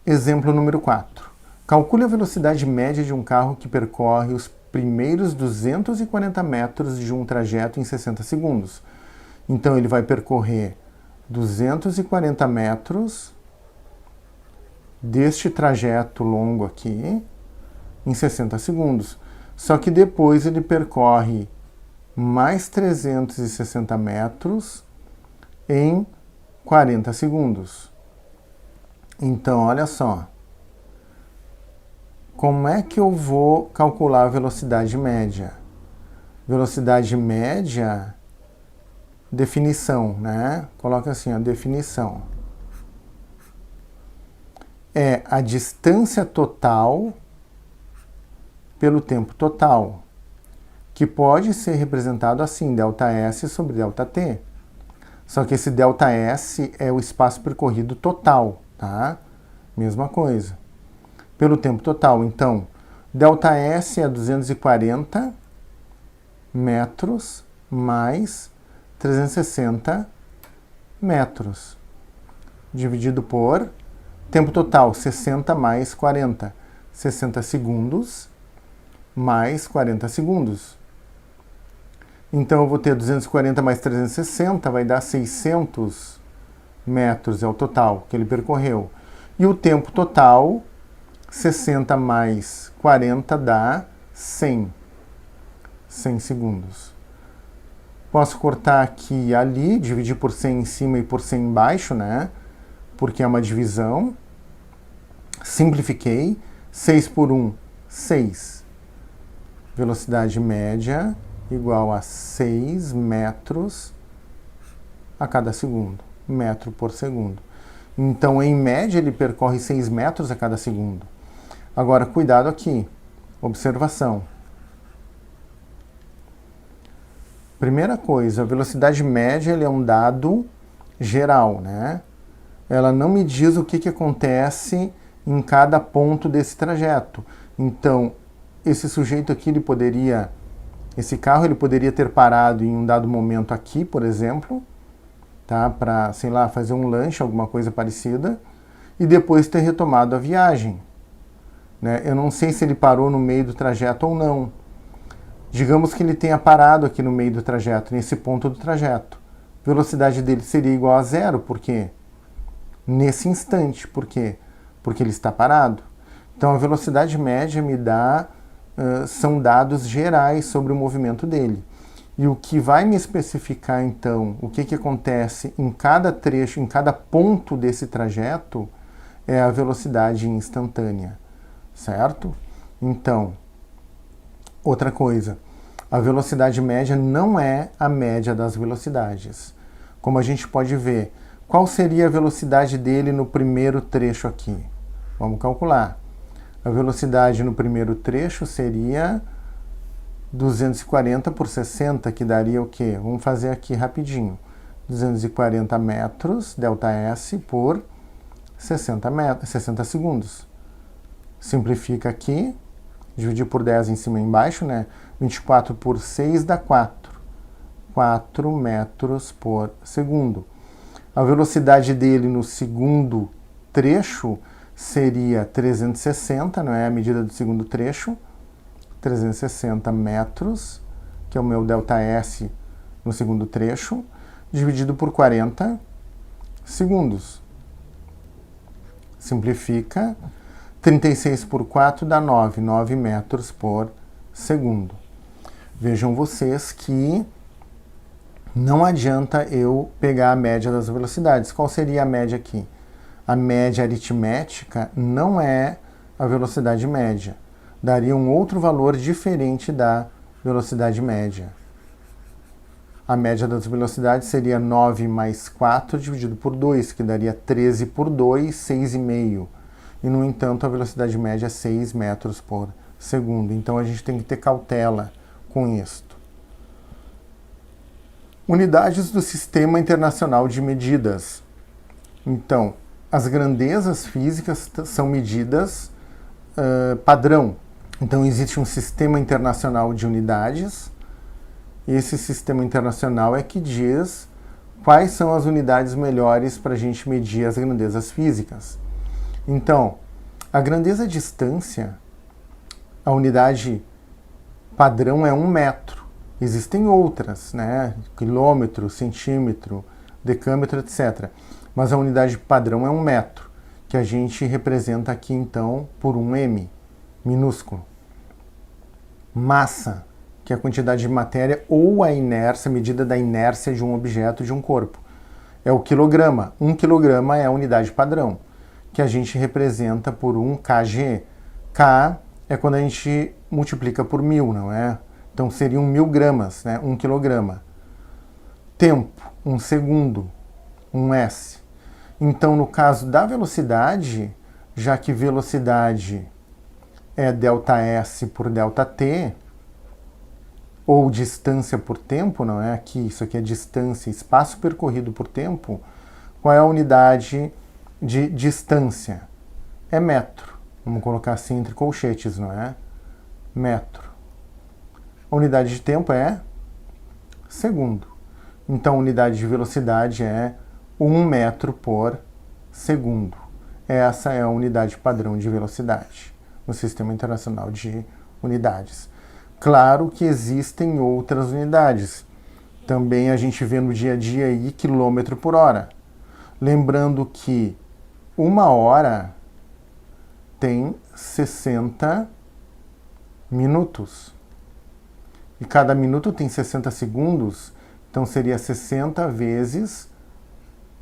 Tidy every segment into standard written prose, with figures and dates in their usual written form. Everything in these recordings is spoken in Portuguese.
Exemplo número 4. Calcule a velocidade média de um carro que percorre os primeiros 240 metros de um trajeto em 60 segundos. Então, ele vai percorrer 240 metros deste trajeto longo aqui em 60 segundos. Só que depois ele percorre mais 360 metros em 40 segundos. Então, olha só. Como é que eu vou calcular a velocidade média? Velocidade média, definição, né? Coloca assim, a definição. É a distância total pelo tempo total, que pode ser representado assim, ΔS sobre ΔT. Só que esse ΔS é o espaço percorrido total, tá? Mesma coisa. Pelo tempo total, então, ΔS é 240 metros mais 360 metros, dividido por tempo total, 60 mais 40, 60 segundos mais 40 segundos. Então, eu vou ter 240 mais 360, vai dar 600 metros, é o total que ele percorreu. E o tempo total, 60 mais 40 dá 100 segundos. Posso cortar aqui e ali, dividir por 100 em cima e por 100 embaixo, né? Porque é uma divisão. Simplifiquei. 6 por 1, 6. Velocidade média igual a 6 metros a cada segundo. Metro por segundo. Então, em média, ele percorre 6 metros a cada segundo. Agora, cuidado aqui. Observação. Primeira coisa, a velocidade média é um dado geral, né? Ela não me diz o que acontece em cada ponto desse trajeto. Então, esse sujeito aqui, esse carro, ele poderia ter parado em um dado momento aqui, por exemplo, tá? Para, sei lá, fazer um lanche, alguma coisa parecida, e depois ter retomado a viagem. Né? Eu não sei se ele parou no meio do trajeto ou não. Digamos que ele tenha parado aqui no meio do trajeto, nesse ponto do trajeto. A velocidade dele seria igual a zero, por quê? Nesse instante, por quê? Porque ele está parado. Então, a velocidade média me dá, são dados gerais sobre o movimento dele. E o que vai me especificar, então, o que acontece em cada trecho, em cada ponto desse trajeto, é a velocidade instantânea. Certo? Então, outra coisa, a velocidade média não é a média das velocidades. Como a gente pode ver, qual seria a velocidade dele no primeiro trecho aqui? Vamos calcular. A velocidade no primeiro trecho seria 240 por 60, que daria o quê? Vamos fazer aqui rapidinho. 240 metros, ΔS, por 60 segundos. Simplifica aqui, dividir por 10 em cima e embaixo, né? 24 por 6 dá 4. 4 metros por segundo. A velocidade dele no segundo trecho seria 360, não é? A medida do segundo trecho. 360 metros, que é o meu ΔS no segundo trecho, dividido por 40 segundos. Simplifica. 36 por 4 dá 9 metros por segundo. Vejam vocês que não adianta eu pegar a média das velocidades. Qual seria a média aqui? A média aritmética não é a velocidade média. Daria um outro valor diferente da velocidade média. A média das velocidades seria 9 mais 4 dividido por 2, que daria 13 por 2, 6,5. E, no entanto, a velocidade média é 6 metros por segundo. Então, a gente tem que ter cautela com isto. Unidades do Sistema Internacional de Medidas. Então, as grandezas físicas são medidas padrão. Então, existe um Sistema Internacional de Unidades. Esse Sistema Internacional é que diz quais são as unidades melhores para a gente medir as grandezas físicas. Então, a grandeza distância, a unidade padrão é 1 metro. Existem outras, né? Quilômetro, centímetro, decâmetro, etc. Mas a unidade padrão é 1 metro, que a gente representa aqui então por um m, minúsculo. Massa, que é a quantidade de matéria ou a inércia, a medida da inércia de um objeto, de um corpo. É o quilograma. 1 quilograma é a unidade padrão, que a gente representa por 1 kg. K é quando a gente multiplica por 1000, não é? Então seriam 1000 gramas, né? 1 quilograma. Tempo, 1 segundo, 1 s. Então, no caso da velocidade, já que velocidade é ΔS por ΔT, ou distância por tempo, não é? Aqui, isso aqui é distância, espaço percorrido por tempo. Qual é a unidade de distância? É metro. Vamos colocar assim entre colchetes, não é? Metro. A unidade de tempo é segundo. Então, a unidade de velocidade é 1 metro por segundo. Essa é a unidade padrão de velocidade no Sistema Internacional de Unidades. Claro que existem outras unidades. Também a gente vê no dia a dia aí quilômetro por hora. Lembrando que 1 hora tem 60 minutos. E cada minuto tem 60 segundos, então seria 60 vezes,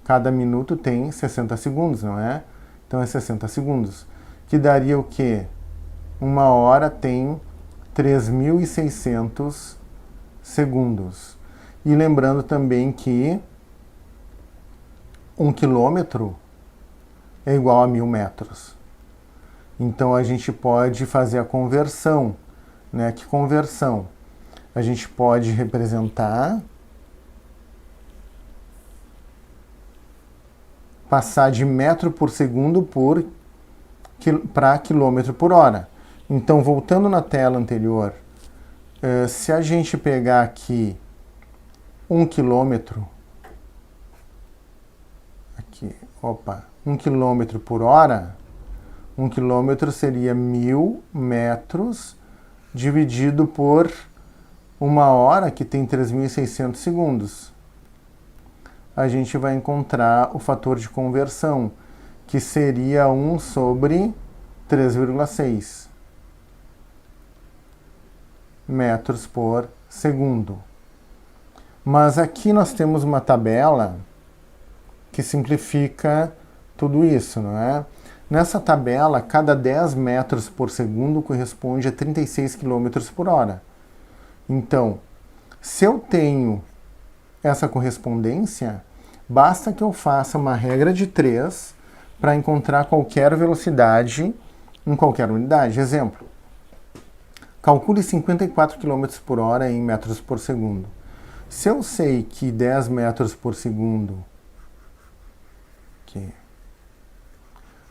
cada minuto tem 60 segundos, não é? Então é 60 segundos. Que daria o quê? 1 hora tem 3.600 segundos. E lembrando também que 1 quilômetro é igual a 1000 metros. Então a gente pode fazer a conversão, né? Que conversão? A gente pode representar, passar de metro por segundo para quilômetro por hora. Então, voltando na tela anterior, se a gente pegar aqui 1 quilômetro, aqui, 1 quilômetro por hora, 1 quilômetro seria 1000 metros dividido por 1 hora, que tem 3.600 segundos. A gente vai encontrar o fator de conversão, que seria 1 sobre 3,6 metros por segundo. Mas aqui nós temos uma tabela que simplifica tudo isso, não é? Nessa tabela, cada 10 metros por segundo corresponde a 36 km por hora. Então, se eu tenho essa correspondência, basta que eu faça uma regra de 3 para encontrar qualquer velocidade em qualquer unidade. Exemplo, calcule 54 km por hora em metros por segundo. Se eu sei que 10 metros por segundo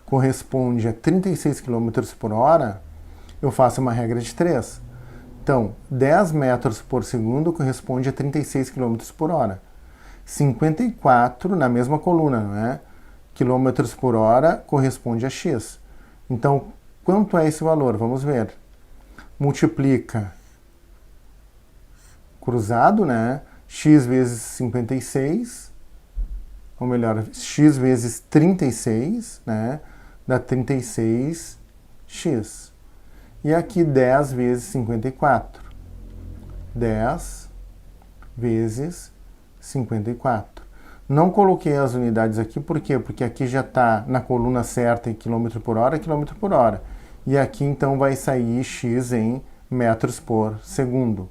corresponde a 36 km por hora, eu faço uma regra de 3. Então, 10 metros por segundo corresponde a 36 km por hora. 54 na mesma coluna, não é? Quilômetros por hora corresponde a x. Então, quanto é esse valor? Vamos ver. Multiplica cruzado, né? X vezes 56, ou melhor, x vezes 36, né? Dá 36x. E aqui 10 vezes 54. 10 vezes 54. Não coloquei as unidades aqui, por quê? Porque aqui já está na coluna certa em quilômetro por hora, quilômetro por hora. E aqui então vai sair x em metros por segundo.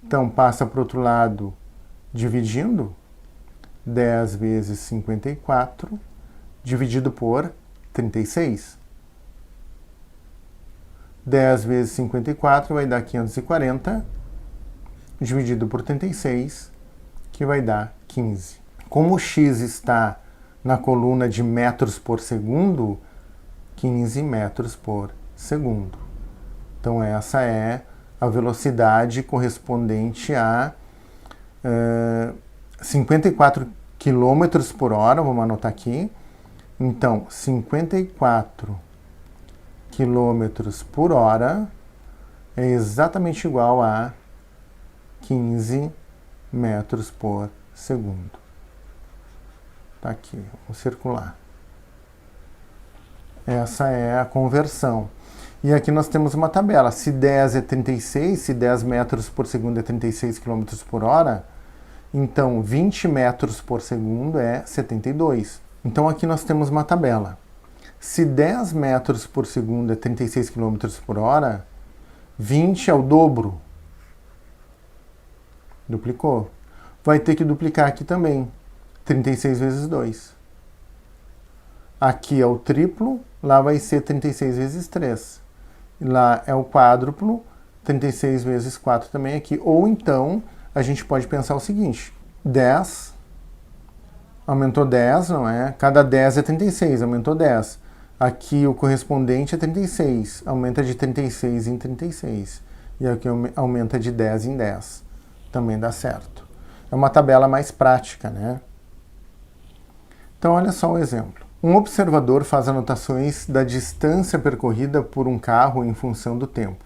Então passa para o outro lado dividindo. 10 vezes 54 dividido por 36. 10 vezes 54 vai dar 540, dividido por 36, que vai dar 15. Como o x está na coluna de metros por segundo, 15 metros por segundo. Então essa é a velocidade correspondente a 54 km por hora, vamos anotar aqui, Então, 54 quilômetros por hora é exatamente igual a 15 metros por segundo. Tá aqui, vamos circular. Essa é a conversão. E aqui nós temos uma tabela. Se 10 é 36, se 10 metros por segundo é 36 quilômetros por hora, então 20 metros por segundo é 72. Então aqui nós temos uma tabela. Se 10 metros por segundo é 36 quilômetros por hora, 20 é o dobro. Duplicou. Vai ter que duplicar aqui também. 36 vezes 2. Aqui é o triplo, lá vai ser 36 vezes 3. Lá é o quádruplo, 36 vezes 4 também aqui. Ou então, a gente pode pensar o seguinte, 10, aumentou 10, não é? Cada 10 é 36, aumentou 10. Aqui o correspondente é 36, aumenta de 36 em 36. E aqui aumenta de 10 em 10. Também dá certo. É uma tabela mais prática, né? Então, olha só o exemplo. Um observador faz anotações da distância percorrida por um carro em função do tempo,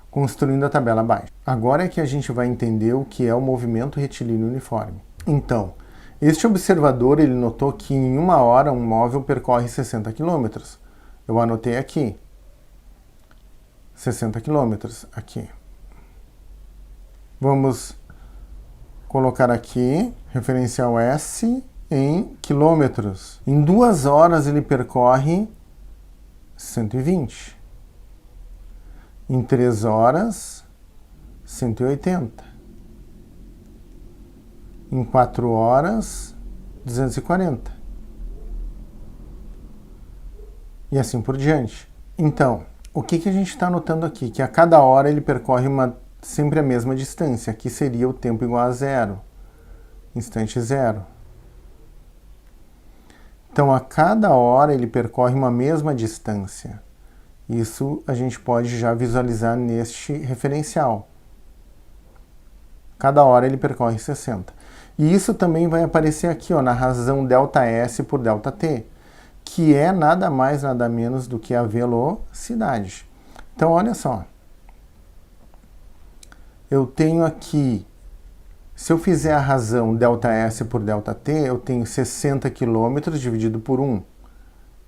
construindo a tabela abaixo. Agora é que a gente vai entender o que é o movimento retilíneo uniforme. Então, este observador ele notou que em 1 hora um móvel percorre 60 km. Eu anotei aqui. 60 km aqui. Vamos colocar aqui, referencial S, em quilômetros. Em 2 horas ele percorre 120. Em 3 horas, 180. Em 4 horas, 240. E assim por diante. Então, o que a gente está notando aqui? Que a cada hora ele percorre sempre a mesma distância. Aqui seria o tempo igual a 0. Instante 0. Então, a cada hora ele percorre uma mesma distância. Isso a gente pode já visualizar neste referencial. Cada hora ele percorre 60. E isso também vai aparecer aqui, ó, na razão ΔS por ΔT, que é nada mais, nada menos do que a velocidade. Então, olha só. Eu tenho aqui, se eu fizer a razão ΔS por ΔT, eu tenho 60 km dividido por 1.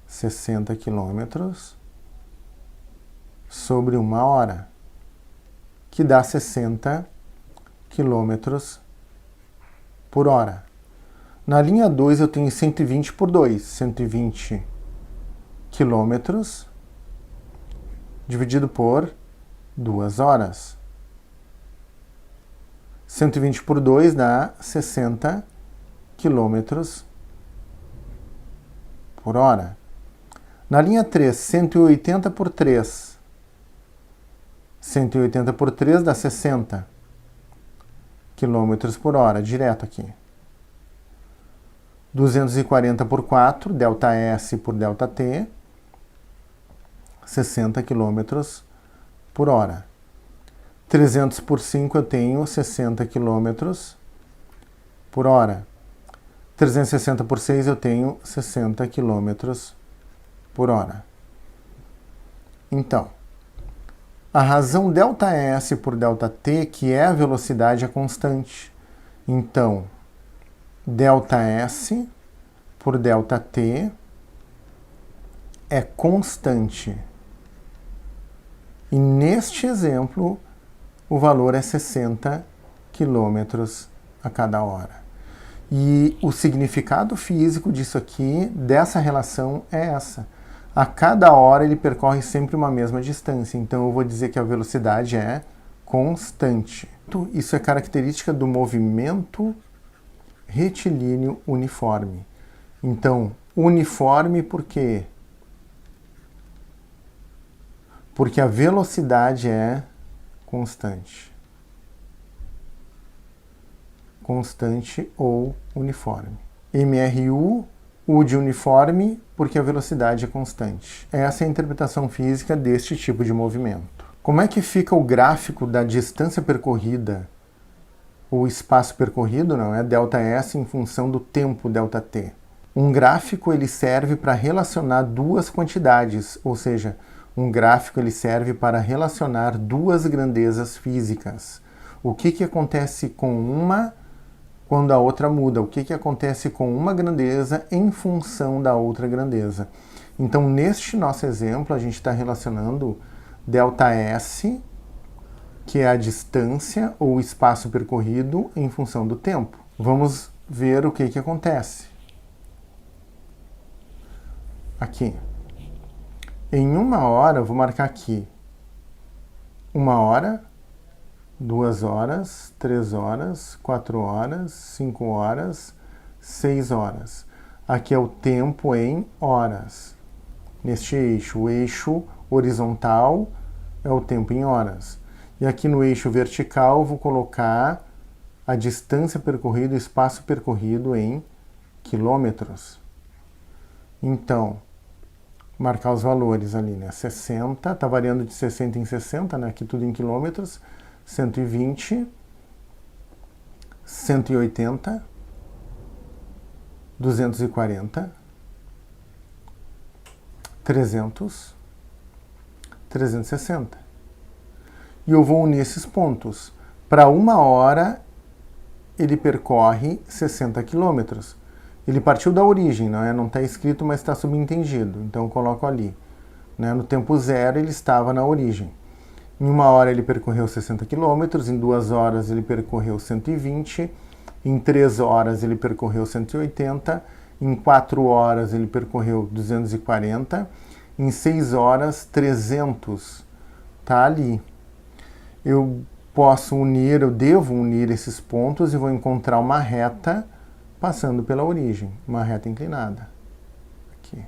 60 km sobre 1 hora, que dá 60 km por hora. Na linha 2 eu tenho 120 por 2. 120 km dividido por 2 horas. 120 por 2 dá 60 km por hora. Na linha 3, 180 por 3. 180 por 3 dá 60 km por hora, direto aqui. 240 por 4, ΔS por ΔT, 60 km por hora. 300 por 5 eu tenho 60 km por hora. 360 por 6 eu tenho 60 km por hora. Então, a razão ΔS por ΔT, que é a velocidade, é constante. Então, ΔS por ΔT é constante. E neste exemplo, o valor é 60 km a cada hora. E o significado físico disso aqui, dessa relação, é essa. A cada hora ele percorre sempre uma mesma distância. Então eu vou dizer que a velocidade é constante. Isso é característica do movimento retilíneo uniforme. Então, uniforme por quê? Porque a velocidade é constante. Constante ou uniforme. MRU, U de uniforme, porque a velocidade é constante. Essa é a interpretação física deste tipo de movimento. Como é que fica o gráfico da distância percorrida, o espaço percorrido, não é? ΔS em função do tempo ΔT. Um gráfico ele serve para relacionar duas quantidades, ou seja, um gráfico ele serve para relacionar duas grandezas físicas. O que acontece com uma quando a outra muda? O que acontece com uma grandeza em função da outra grandeza? Então, neste nosso exemplo, a gente está relacionando ΔS, que é a distância ou espaço percorrido em função do tempo. Vamos ver o que acontece. Aqui. Em 1 hora, eu vou marcar aqui 1 hora, 2 horas, 3 horas, 4 horas, 5 horas, 6 horas. Aqui é o tempo em horas. Neste eixo, o eixo horizontal é o tempo em horas. E aqui no eixo vertical, eu vou colocar a distância percorrida, o espaço percorrido em quilômetros. Então, marcar os valores ali, né? 60, está variando de 60 em 60, né? Aqui tudo em quilômetros. 120, 180, 240, 300, 360. E eu vou unir esses pontos. Para 1 hora, ele percorre 60 quilômetros. Ele partiu da origem, não está escrito, mas está subentendido. Então eu coloco ali. Né? No tempo zero, ele estava na origem. Em 1 hora ele percorreu 60 quilômetros, em 2 horas ele percorreu 120, em 3 horas ele percorreu 180, em 4 horas ele percorreu 240, em 6 horas 300. Está ali. Eu posso unir, eu devo unir esses pontos e vou encontrar uma reta passando pela origem, uma reta inclinada. Aqui.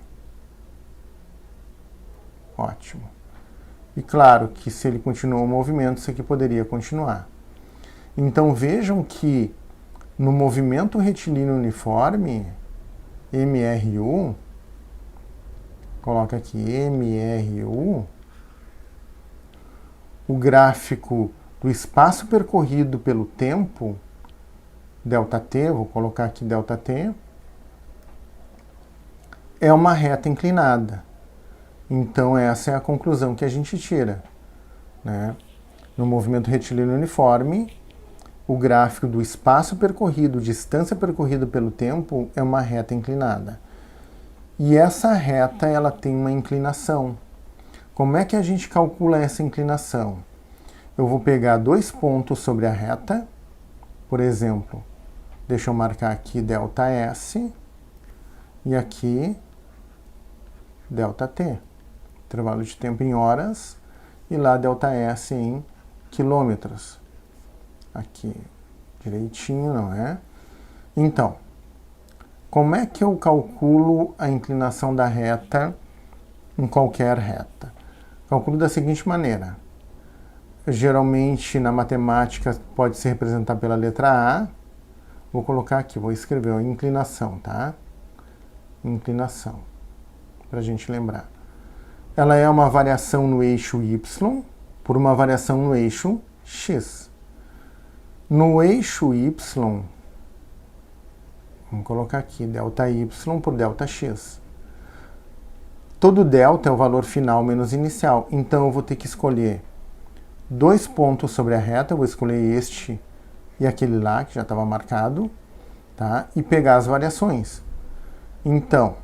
Ótimo. E claro que se ele continuou o movimento, isso aqui poderia continuar. Então vejam que no movimento retilíneo uniforme, MRU, coloca aqui MRU, o gráfico do espaço percorrido pelo tempo, ΔT, vou colocar aqui ΔT, é uma reta inclinada. Então essa é a conclusão que a gente tira. Né? No movimento retilíneo uniforme, o gráfico do espaço percorrido, distância percorrida pelo tempo, é uma reta inclinada. E essa reta ela tem uma inclinação. Como é que a gente calcula essa inclinação? Eu vou pegar 2 pontos sobre a reta, por exemplo, deixa eu marcar aqui ΔS e aqui ΔT, intervalo de tempo em horas, e lá ΔS em quilômetros. Aqui, direitinho, não é? Então, como é que eu calculo a inclinação da reta em qualquer reta? Calculo da seguinte maneira. Geralmente, na matemática, pode se representar pela letra A. Vou colocar aqui, vou escrever a inclinação, tá? Inclinação, para a gente lembrar. Ela é uma variação no eixo Y por uma variação no eixo X. No eixo Y, vamos colocar aqui, ΔY por ΔX. Todo delta é o valor final menos inicial, então eu vou ter que escolher 2 pontos sobre a reta, eu vou escolher este e aquele lá, que já estava marcado, tá? E pegar as variações. Então,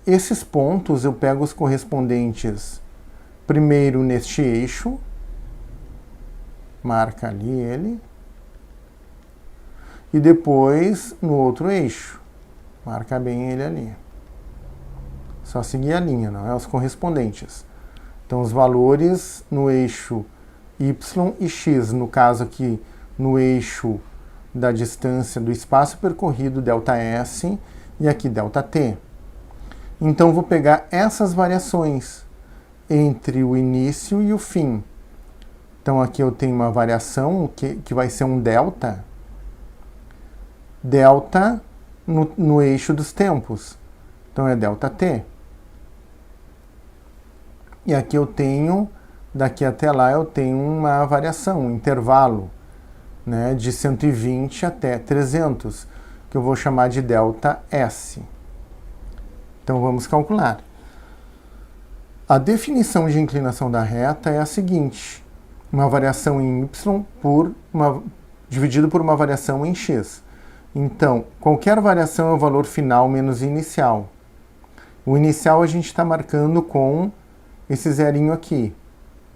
esses pontos eu pego os correspondentes primeiro neste eixo, marca ali ele, e depois no outro eixo, marca bem ele ali. Só seguir a linha, não é? Os correspondentes. Então, os valores no eixo Y e X, no caso aqui, no eixo da distância do espaço percorrido, ΔS, e aqui ΔT. Então, vou pegar essas variações entre o início e o fim. Então, aqui eu tenho uma variação que vai ser um delta no eixo dos tempos. Então, é ΔT. E aqui eu tenho, daqui até lá, eu tenho uma variação, um intervalo, né, de 120 até 300. que eu vou chamar de ΔS. Então vamos calcular. A definição de inclinação da reta é a seguinte: uma variação em y dividido por uma variação em x. Então, qualquer variação é o valor final menos inicial. O inicial a gente está marcando com esse zerinho aqui,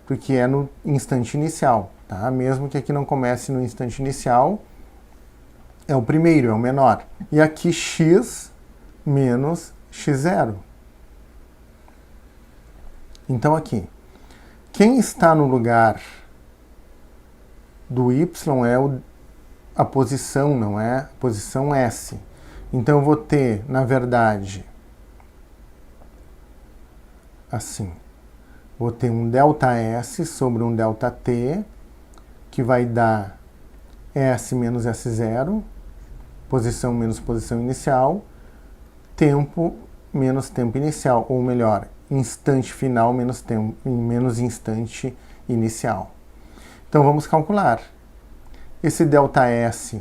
porque é no instante inicial, tá? Mesmo que aqui não comece no instante inicial, é o primeiro, é o menor. E aqui x menos x0. Então aqui, quem está no lugar do y é a posição, não é? A posição S. Então eu vou ter, na verdade, assim, vou ter um ΔS sobre um ΔT, que vai dar S menos S0, posição menos posição inicial, tempo menos tempo inicial, ou melhor, instante final menos tempo, menos instante inicial. Então vamos calcular. Esse ΔS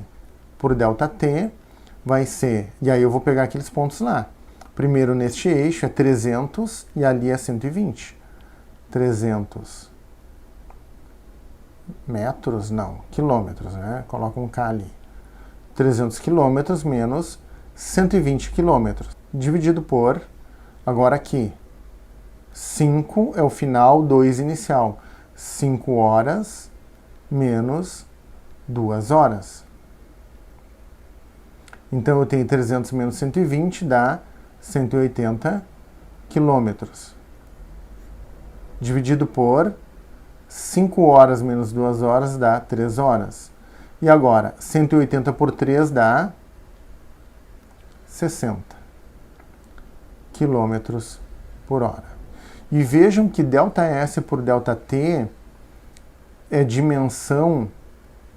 por ΔT vai ser, e aí eu vou pegar aqueles pontos lá. Primeiro neste eixo é 300 e ali é 120. 300 metros, não, quilômetros, né? Coloca um K ali. 300 quilômetros menos 120 quilômetros, dividido por, agora aqui, 5 é o final, 2 inicial. 5 horas menos 2 horas. Então eu tenho 300 menos 120 dá 180 quilômetros. Dividido por 5 horas menos 2 horas dá 3 horas. E agora, 180 por 3 dá 60 quilômetros por hora. E vejam que ΔS por ΔT é dimensão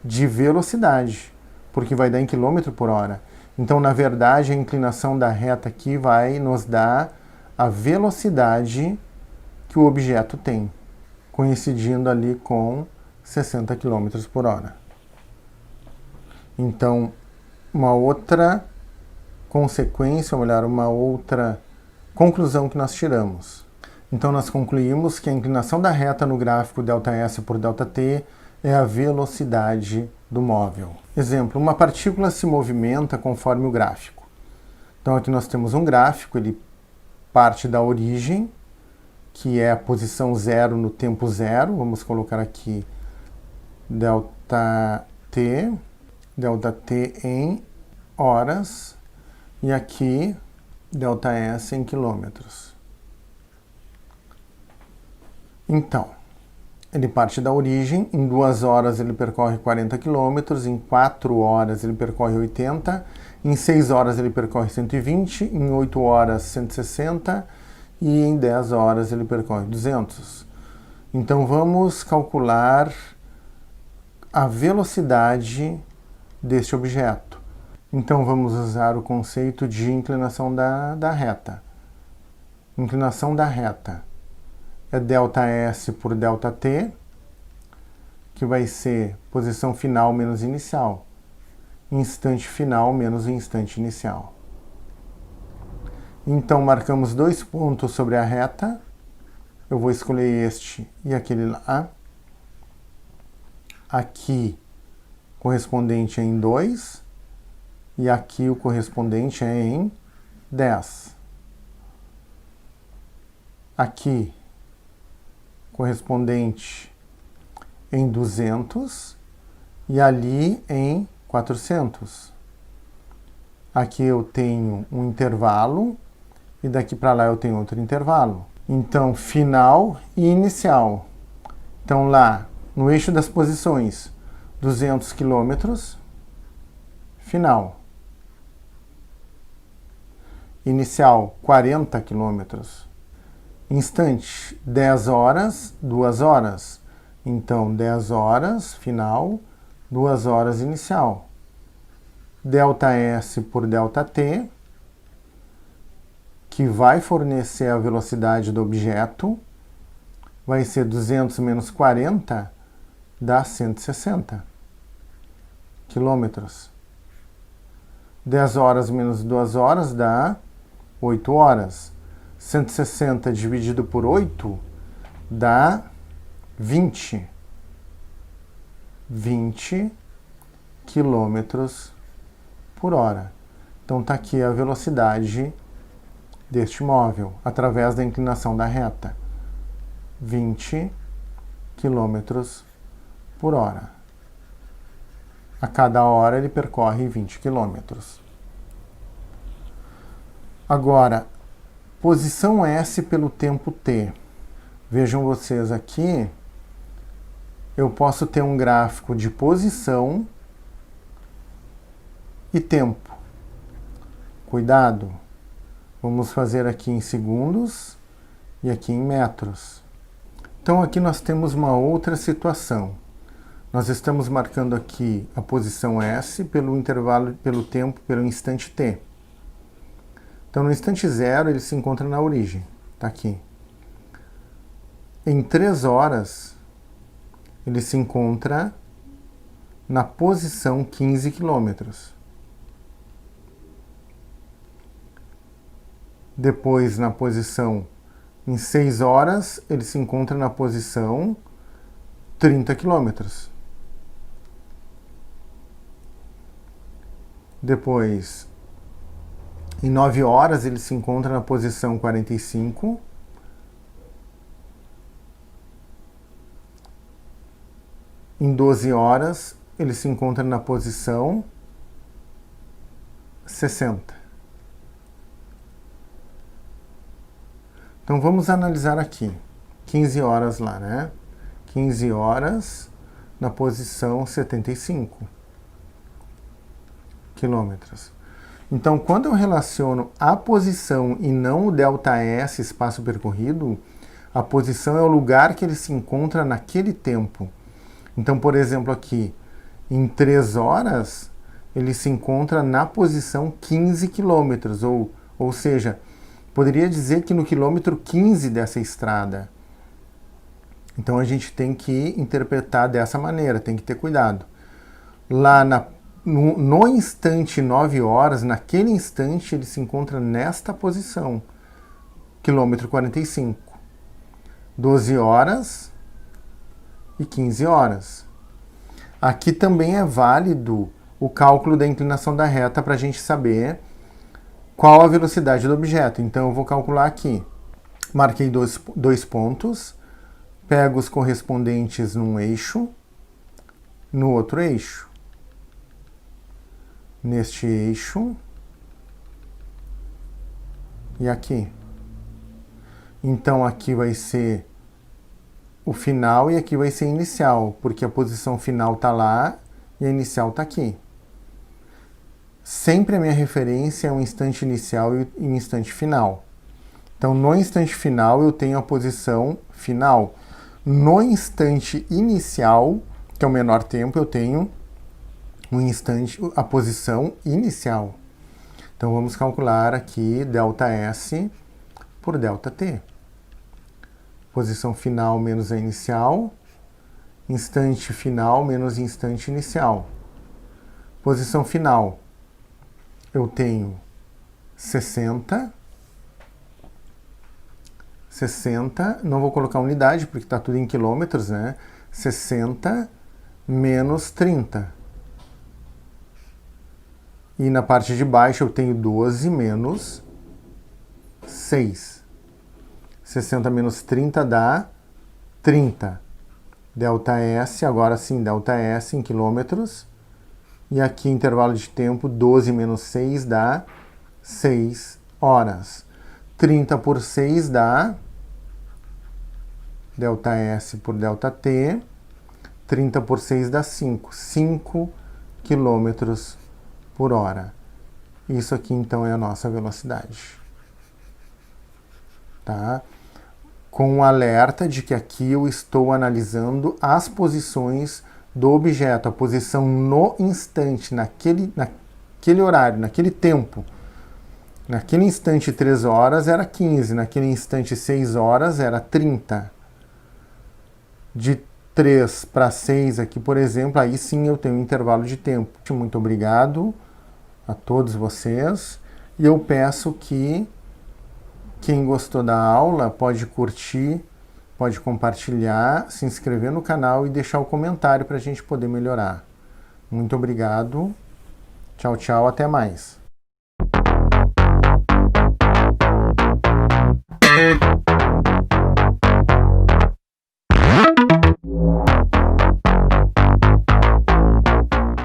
de velocidade, porque vai dar em quilômetro por hora. Então, na verdade, a inclinação da reta aqui vai nos dar a velocidade que o objeto tem, coincidindo ali com 60 km por hora. Então, uma outra consequência, ou melhor, uma outra conclusão que nós tiramos. Então, nós concluímos que a inclinação da reta no gráfico ΔS por ΔT é a velocidade do móvel. Exemplo, uma partícula se movimenta conforme o gráfico. Então, aqui nós temos um gráfico, ele parte da origem, que é a posição 0 no tempo 0. Vamos colocar aqui ΔT em horas, e aqui ΔS em quilômetros. Então, ele parte da origem, em 2 horas ele percorre 40 km, em 4 horas ele percorre 80, em 6 horas ele percorre 120, em 8 horas 160 e em 10 horas ele percorre 200. Então vamos calcular a velocidade deste objeto. Então vamos usar o conceito de inclinação da reta. Inclinação da reta é ΔS por ΔT, que vai ser posição final menos inicial, instante final menos instante inicial. Então marcamos 2 pontos sobre a reta, eu vou escolher este e aquele lá. Aqui correspondente é em 2 e aqui o correspondente é em 10. Aqui correspondente em 200 e ali em 400. Aqui eu tenho um intervalo e daqui para lá eu tenho outro intervalo. Então, final e inicial. Então, lá no eixo das posições, 200 km, final. Inicial, 40 km. Instante, 10 horas, 2 horas. Então, 10 horas, final, 2 horas inicial. ΔS por ΔT, que vai fornecer a velocidade do objeto, vai ser 200 menos 40, dá 160 quilômetros. 10 horas menos 2 horas dá 8 horas. 160 dividido por 8 dá 20. 20 quilômetros por hora. Então está aqui a velocidade deste móvel, através da inclinação da reta. 20 quilômetros por hora. A cada hora ele percorre 20 quilômetros. Agora, posição S pelo tempo t. Vejam vocês aqui, eu posso ter um gráfico de posição e tempo. Cuidado, vamos fazer aqui em segundos e aqui em metros. Então aqui nós temos uma outra situação. Nós estamos marcando aqui a posição S pelo intervalo, pelo tempo, pelo instante t. Então no instante 0 ele se encontra na origem, está aqui. Em 3 horas ele se encontra na posição 15 quilômetros. Depois, na posição em 6 horas, ele se encontra na posição 30 quilômetros. Depois, em 9 horas, ele se encontra na posição 45. Em 12 horas, ele se encontra na posição 60. Então vamos analisar aqui. 15 horas lá, né? 15 horas na posição 75 quilômetros. Então, quando eu relaciono a posição e não o ΔS, espaço percorrido, a posição é o lugar que ele se encontra naquele tempo. Então, por exemplo, aqui, em 3 horas, ele se encontra na posição 15 quilômetros, ou seja, poderia dizer que no quilômetro 15 dessa estrada. Então a gente tem que interpretar dessa maneira, tem que ter cuidado. Lá no instante 9 horas, naquele instante ele se encontra nesta posição, quilômetro 45. 12 horas e 15 horas. Aqui também é válido o cálculo da inclinação da reta para a gente saber qual a velocidade do objeto. Então eu vou calcular aqui. Marquei dois pontos, pego os correspondentes num eixo, no outro eixo. Neste eixo e aqui. Então aqui vai ser o final e aqui vai ser inicial, porque a posição final está lá e a inicial está aqui. Sempre a minha referência é um instante inicial e um instante final. Então, no instante final, eu tenho a posição final. No instante inicial, que é o menor tempo, eu tenho a posição inicial. Então, vamos calcular aqui ΔS por ΔT. Posição final menos a inicial, instante final menos instante inicial. Posição final, eu tenho 60, não vou colocar unidade porque está tudo em quilômetros, né? 60 menos 30. E na parte de baixo eu tenho 12 menos 6. 60 menos 30 dá 30. ΔS, agora sim, ΔS em quilômetros. E aqui, intervalo de tempo, 12 menos 6 dá 6 horas. 30 por 6 dá ΔS por ΔT. 30 por 6 dá 5. 5 quilômetros por hora. Isso aqui, então, é a nossa velocidade. Tá? Com o alerta de que aqui eu estou analisando as posições do objeto, a posição no instante, naquele horário, naquele tempo. Naquele instante 3 horas era 15, naquele instante 6 horas era 30. De 3 para 6 aqui, por exemplo, aí sim eu tenho um intervalo de tempo. Muito obrigado, a todos vocês. E eu peço que quem gostou da aula pode curtir, pode compartilhar, se inscrever no canal e deixar o comentário para a gente poder melhorar. Muito obrigado. Tchau, tchau. Até mais.